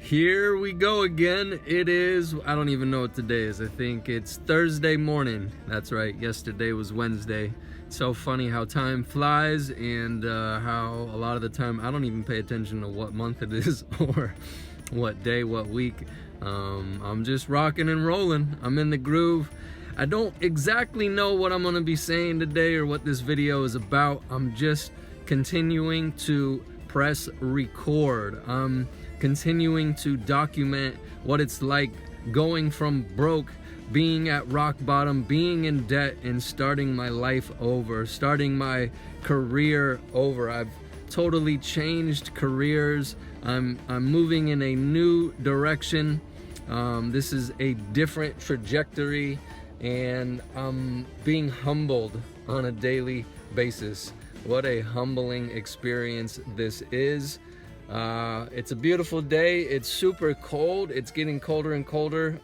Here we go again. It is, I don't even know what today is. I think it's Thursday morning. That's right, yesterday was Wednesday. It's so funny how time flies and how a lot of the time I don't even pay attention to what month it is or what day, what week. I'm just rocking and rolling. I'm in the groove. I don't exactly know what I'm gonna be saying today or what this video is about. I'm just continuing to press record. I'm continuing to document what it's like going from broke, being at rock bottom, being in debt, and starting my life over, starting my career over. I've totally changed careers. I'm moving in a new direction. This is a different trajectory, and I'm being humbled on a daily basis. What a humbling experience this is. It's a beautiful day. It's super cold. It's getting colder and colder.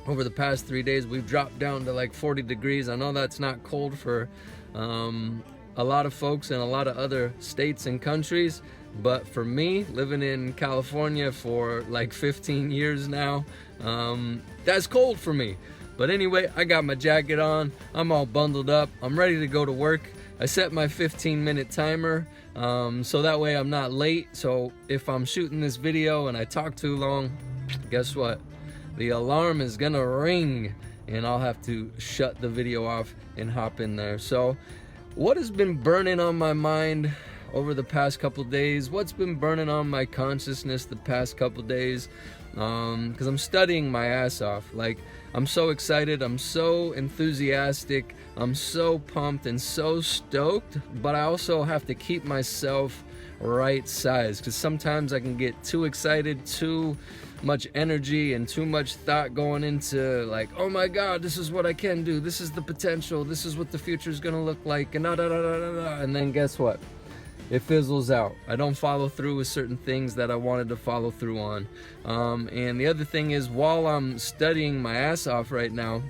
Over the past 3 days, we've dropped down to like 40 degrees. I know that's not cold for a lot of folks in a lot of other states and countries, but for me, living in California for like 15 years now, that's cold for me. But anyway, I got my jacket on. I'm all bundled up. I'm ready to go to work. I set my 15-minute timer so that way I'm not late. So if I'm shooting this video and I talk too long, guess what? The alarm is gonna ring and I'll have to shut the video off and hop in there. So what has been burning on my mind over the past couple days? What's been burning on my consciousness the past couple days? Because I'm studying my ass off. Like, I'm so excited, I'm so enthusiastic, I'm so pumped and so stoked, but I also have to keep myself right size, because sometimes I can get too excited, too much energy and too much thought going into like, oh my god, this is what I can do, this is the potential, this is what the future is gonna look like, and and then guess what? It fizzles out. I don't follow through with certain things that I wanted to follow through on. And the other thing is, while I'm studying my ass off right now,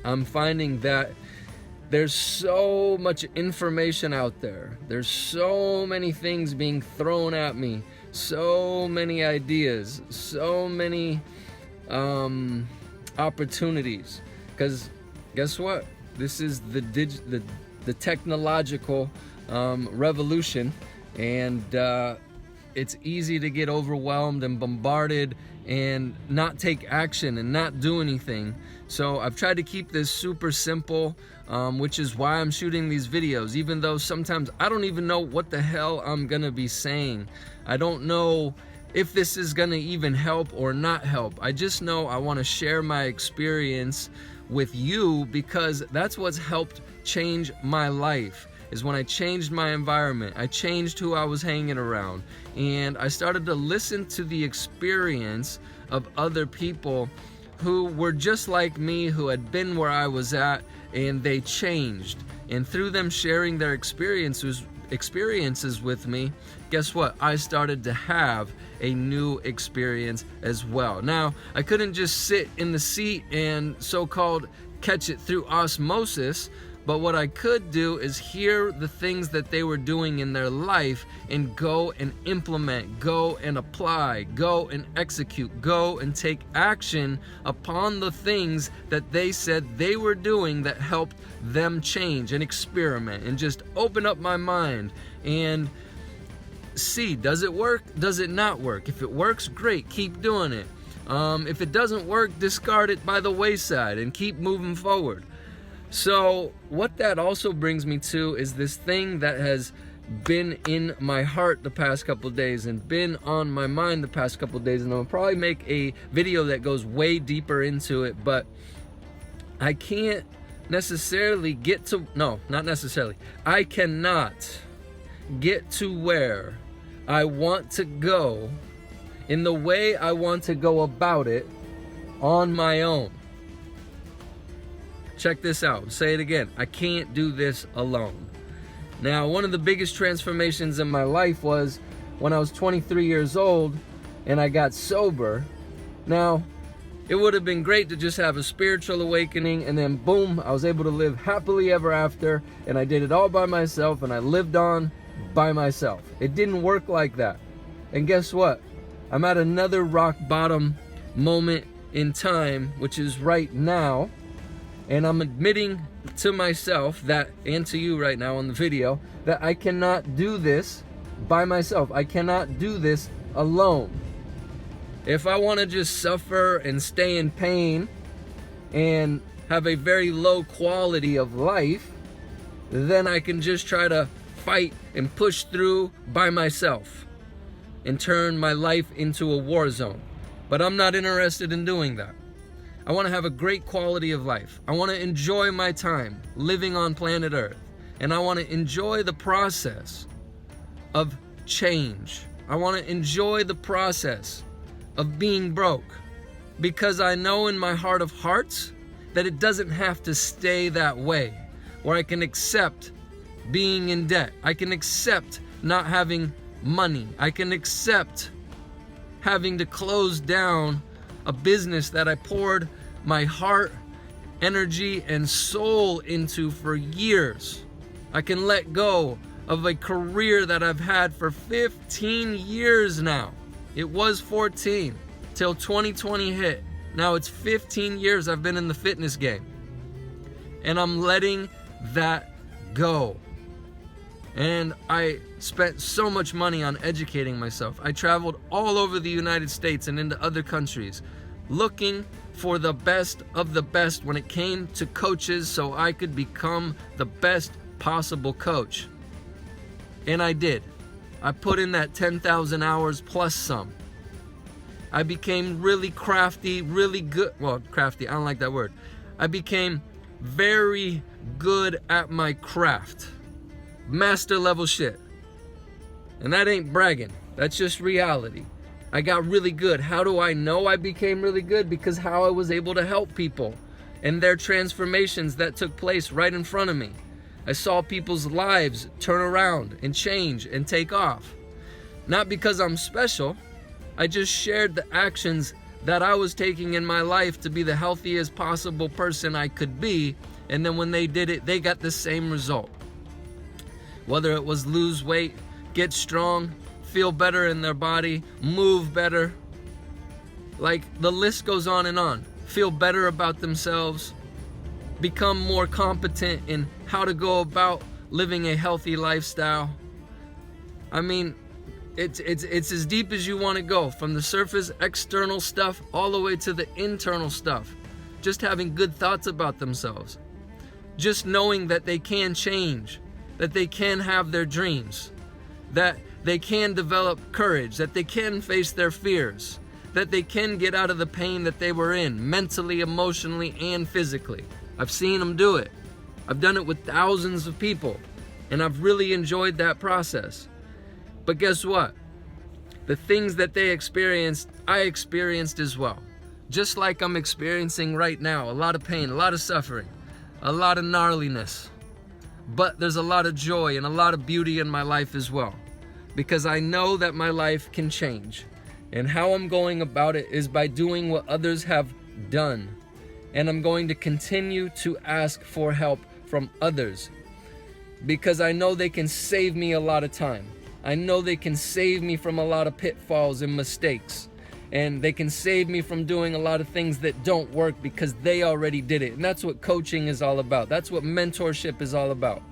I'm finding that there's so much information out there. There's so many things being thrown at me, so many ideas, so many opportunities. Because guess what? This is the technological revolution, and it's easy to get overwhelmed and bombarded and not take action and not do anything. So I've tried to keep this super simple, which is why I'm shooting these videos, even though sometimes I don't even know what the hell I'm gonna be saying. I don't know if this is gonna even help or not help. I just know I want to share my experience with you, because that's what's helped change my life. Is when I changed my environment, I changed who I was hanging around, and I started to listen to the experience of other people who were just like me, who had been where I was at, and they changed. And through them sharing their experiences with me, guess what? I started to have a new experience as well. Now, I couldn't just sit in the seat and so-called catch it through osmosis, but what I could do is hear the things that they were doing in their life and go and implement, go and apply, go and execute, go and take action upon the things that they said they were doing that helped them change and experiment and just open up my mind and see, does it work? Does it not work? If it works, great, keep doing it. If it doesn't work, discard it by the wayside and keep moving forward. So what that also brings me to is this thing that has been in my heart the past couple days and been on my mind the past couple days, and I'll probably make a video that goes way deeper into it, but I can't necessarily get to, no, not necessarily, I cannot get to where I want to go in the way I want to go about it on my own. Check this out. Say it again. I can't do this alone. Now, one of the biggest transformations in my life was when I was 23 years old and I got sober. Now, it would have been great to just have a spiritual awakening and then boom, I was able to live happily ever after, and I did it all by myself and I lived on by myself. It didn't work like that. And guess what? I'm at another rock bottom moment in time, which is right now. And I'm admitting to myself that, and to you right now on the video, that I cannot do this by myself. I cannot do this alone. If I want to just suffer and stay in pain and have a very low quality of life, then I can just try to fight and push through by myself and turn my life into a war zone. But I'm not interested in doing that. I want to have a great quality of life. I want to enjoy my time living on planet Earth. And I want to enjoy the process of change. I want to enjoy the process of being broke, because I know in my heart of hearts that it doesn't have to stay that way, where I can accept being in debt. I can accept not having money. I can accept having to close down a business that I poured my heart, energy, and soul into for years. I can let go of a career that I've had for 15 years now. It was 14 till 2020 hit. Now it's 15 years I've been in the fitness game. And I'm letting that go. And I spent so much money on educating myself. I traveled all over the United States and into other countries looking for the best of the best when it came to coaches, so I could become the best possible coach. And I did. I put in that 10,000 hours plus some. I became really crafty, really good. Well, crafty, I don't like that word. I became very good at my craft. Master level shit. And that ain't bragging. That's just reality. I got really good. How do I know I became really good? Because how I was able to help people and their transformations that took place right in front of me. I saw people's lives turn around and change and take off. Not because I'm special. I just shared the actions that I was taking in my life to be the healthiest possible person I could be. And then when they did it, they got the same result. Whether it was lose weight, get strong, feel better in their body, move better. Like, the list goes on and on. Feel better about themselves, become more competent in how to go about living a healthy lifestyle. I mean, it's as deep as you want to go, from the surface external stuff all the way to the internal stuff. Just having good thoughts about themselves. Just knowing that they can change, that they can have their dreams, that they can develop courage, that they can face their fears, that they can get out of the pain that they were in, mentally, emotionally, and physically. I've seen them do it. I've done it with thousands of people, and I've really enjoyed that process. But guess what? The things that they experienced, I experienced as well. Just like I'm experiencing right now. A lot of pain, a lot of suffering, a lot of gnarliness. But there's a lot of joy and a lot of beauty in my life as well. Because I know that my life can change. And how I'm going about it is by doing what others have done. And I'm going to continue to ask for help from others. Because I know they can save me a lot of time. I know they can save me from a lot of pitfalls and mistakes. And they can save me from doing a lot of things that don't work because they already did it. And that's what coaching is all about. That's what mentorship is all about.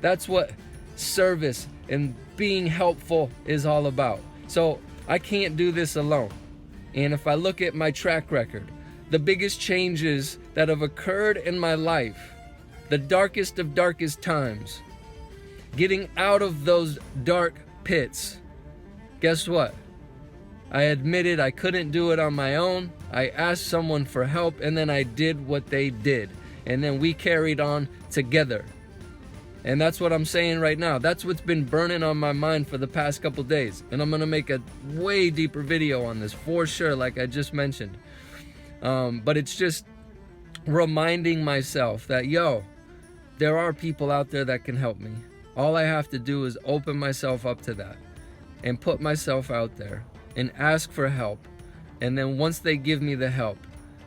That's what service and being helpful is all about. So I can't do this alone. And if I look at my track record, the biggest changes that have occurred in my life, the darkest of darkest times, getting out of those dark pits, guess what? I admitted I couldn't do it on my own. I asked someone for help, and then I did what they did. And then we carried on together. And that's what I'm saying right now. That's what's been burning on my mind for the past couple days. And I'm going to make a way deeper video on this for sure, like I just mentioned. But it's just reminding myself that, there are people out there that can help me. All I have to do is open myself up to that and put myself out there and ask for help. And then once they give me the help,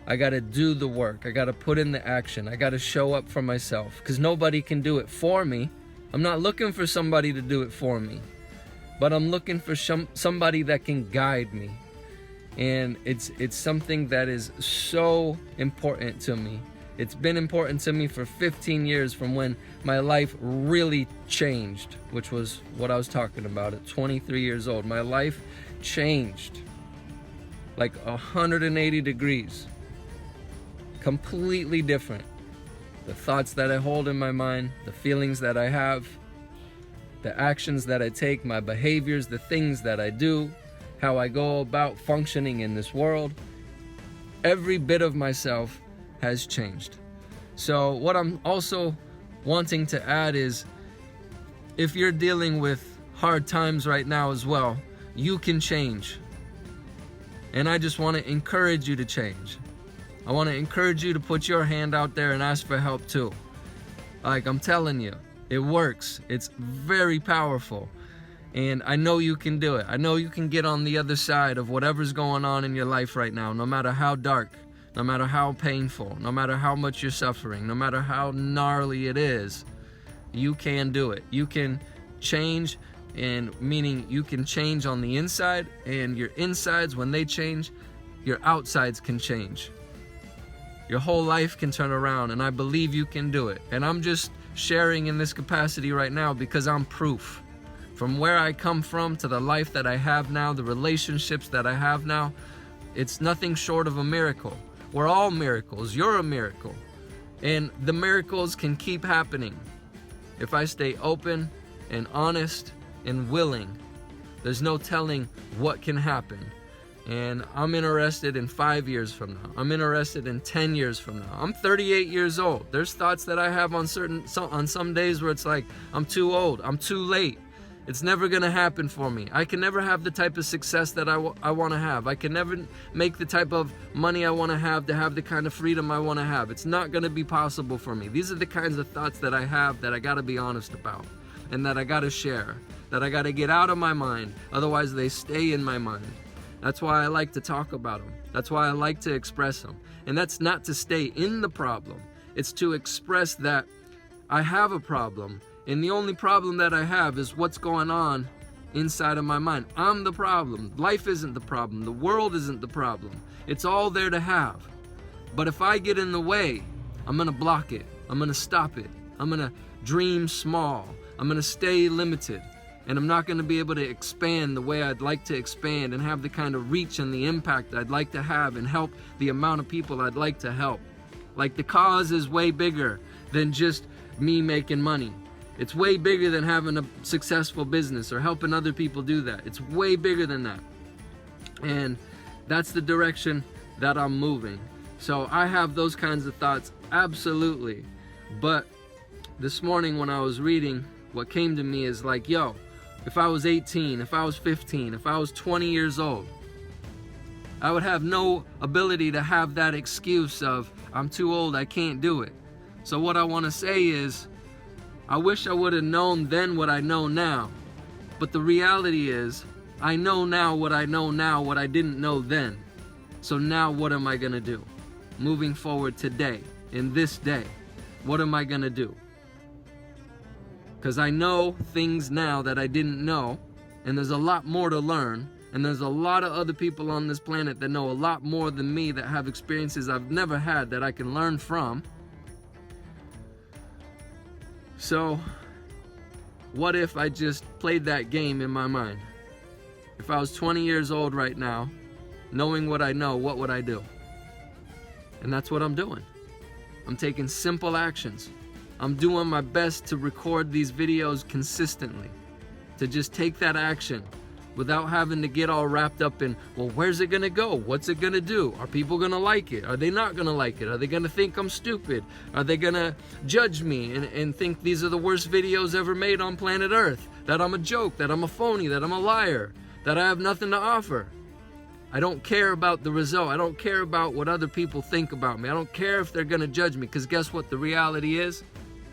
I got to do the work. I got to put in the action. I got to show up for myself, because nobody can do it for me. I'm not looking for somebody to do it for me. but I'm looking for somebody that can guide me. And it's something that is so important to me. It's been important to me for 15 years from when my life really changed, which was what I was talking about at 23 years old. My life changed like 180 degrees, completely different. The thoughts that I hold in my mind, the feelings that I have, the actions that I take, my behaviors, the things that I do, how I go about functioning in this world, every bit of myself has changed. So what I'm also wanting to add is, if you're dealing with hard times right now as well, you can change. And I just want to encourage you to change. I want to encourage you to put your hand out there and ask for help too. Like, I'm telling you, it works. It's very powerful. And I know you can do it. I know you can get on the other side of whatever's going on in your life right now, no matter how dark, no matter how painful, no matter how much you're suffering, no matter how gnarly it is. You can do it. You can change, and meaning you can change on the inside, and your insides, when they change, your outsides can change. Your whole life can turn around, and I believe you can do it. And I'm just sharing in this capacity right now because I'm proof. From where I come from to the life that I have now, the relationships that I have now, it's nothing short of a miracle. We're all miracles. You're a miracle. And the miracles can keep happening if I stay open and honest and willing. There's no telling what can happen. And I'm interested in 5 years from now. I'm interested in 10 years from now. I'm 38 years old. There's thoughts that I have on some days where it's like, I'm too old, I'm too late. It's never gonna happen for me. I can never have the type of success that I want to have. I can never make the type of money I want to have the kind of freedom I want to have. It's not gonna be possible for me. These are the kinds of thoughts that I have that I gotta be honest about, and that I gotta share, that I gotta get out of my mind. Otherwise they stay in my mind. That's why I like to talk about them. That's why I like to express them. And that's not to stay in the problem. It's to express that I have a problem. And the only problem that I have is what's going on inside of my mind. I'm the problem. Life isn't the problem. The world isn't the problem. It's all there to have. But if I get in the way, I'm gonna block it. I'm gonna stop it. I'm gonna dream small. I'm gonna stay limited. And I'm not gonna be able to expand the way I'd like to expand and have the kind of reach and the impact I'd like to have and help the amount of people I'd like to help. Like, the cause is way bigger than just me making money. It's way bigger than having a successful business or helping other people do that. It's way bigger than that. And that's the direction that I'm moving. So I have those kinds of thoughts, absolutely. But this morning when I was reading, what came to me is like, yo, if I was 18, if I was 15, if I was 20 years old, I would have no ability to have that excuse of, I'm too old, I can't do it. So what I want to say is, I wish I would have known then what I know now. But the reality is, I know now what I know now, what I didn't know then. So now what am I gonna do? Moving forward today, in this day, what am I gonna do? Because I know things now that I didn't know, and there's a lot more to learn, and there's a lot of other people on this planet that know a lot more than me, that have experiences I've never had that I can learn from. So, what if I just played that game in my mind? If I was 20 years old right now, knowing what I know, what would I do? And that's what I'm doing. I'm taking simple actions. I'm doing my best to record these videos consistently, to just take that action without having to get all wrapped up in, well, where's it gonna go? What's it gonna do? Are people gonna like it? Are they not gonna like it? Are they gonna think I'm stupid? Are they gonna judge me and think these are the worst videos ever made on planet Earth? That I'm a joke, that I'm a phony, that I'm a liar, that I have nothing to offer? I don't care about the result. I don't care about what other people think about me. I don't care if they're gonna judge me, because guess what the reality is?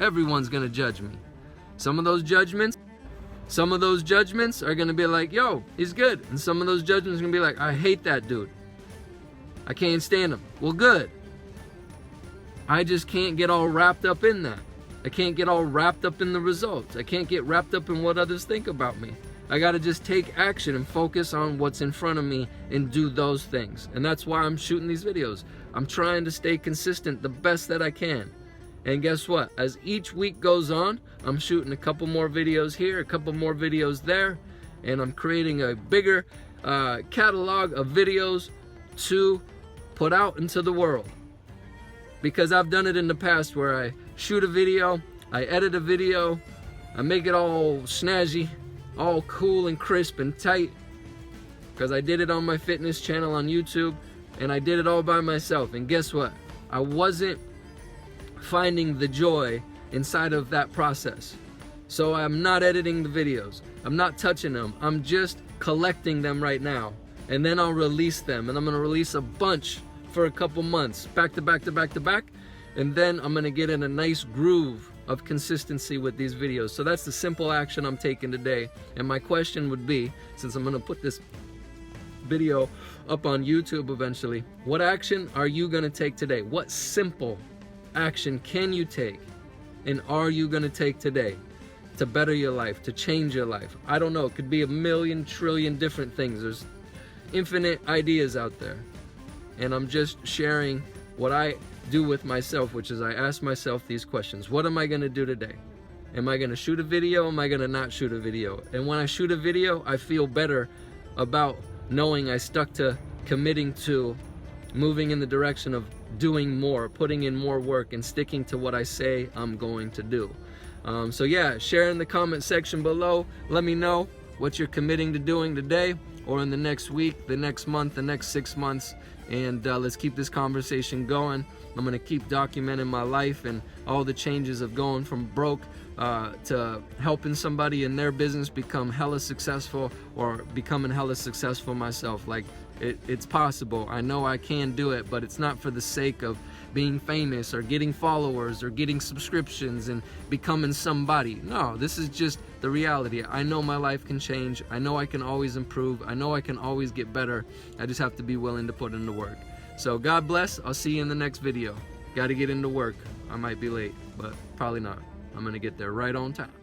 Everyone's gonna judge me. Some of those judgments are gonna be like, yo, he's good. And some of those judgments are gonna be like, I hate that dude. I can't stand him. Well, good. I just can't get all wrapped up in that. I can't get all wrapped up in the results. I can't get wrapped up in what others think about me. I gotta just take action and focus on what's in front of me and do those things. And that's why I'm shooting these videos. I'm trying to stay consistent the best that I can. And guess what? As each week goes on, I'm shooting a couple more videos here, a couple more videos there, and I'm creating a bigger catalog of videos to put out into the world. Because I've done it in the past where I shoot a video, I edit a video, I make it all snazzy, all cool and crisp and tight, because I did it on my fitness channel on YouTube, and I did it all by myself. And guess what? I wasn't finding the joy inside of that process. So I'm not editing the videos, I'm not touching them, I'm just collecting them right now, and then I'll release them. And I'm gonna release a bunch for a couple months, back to back to back to back, and then I'm gonna get in a nice groove of consistency with these videos. So that's the simple action I'm taking today. And my question would be, since I'm gonna put this video up on YouTube eventually, what action are you gonna take today? What simple action can you take and are you gonna take today to better your life, to change your life? I don't know, it could be a million trillion different things. There's infinite ideas out there. And I'm just sharing what I do with myself, which is I ask myself these questions. What am I gonna do today? Am I gonna shoot a video? Am I gonna not shoot a video? And when I shoot a video, I feel better about knowing I stuck to committing to moving in the direction of doing more, putting in more work, and sticking to what I say I'm going to do. So yeah, share in the comment section below. Let me know what you're committing to doing today, or in the next week, the next month, the next 6 months, and let's keep this conversation going. I'm gonna keep documenting my life and all the changes of going from broke to helping somebody in their business become hella successful, or becoming hella successful myself. Like, it's possible. I know I can do it, but it's not for the sake of being famous or getting followers or getting subscriptions and becoming somebody. No, this is just the reality. I know my life can change. I know I can always improve. I know I can always get better. I just have to be willing to put in the work. So God bless. I'll see you in the next video. Got to get into work. I might be late, but probably not. I'm gonna get there right on time.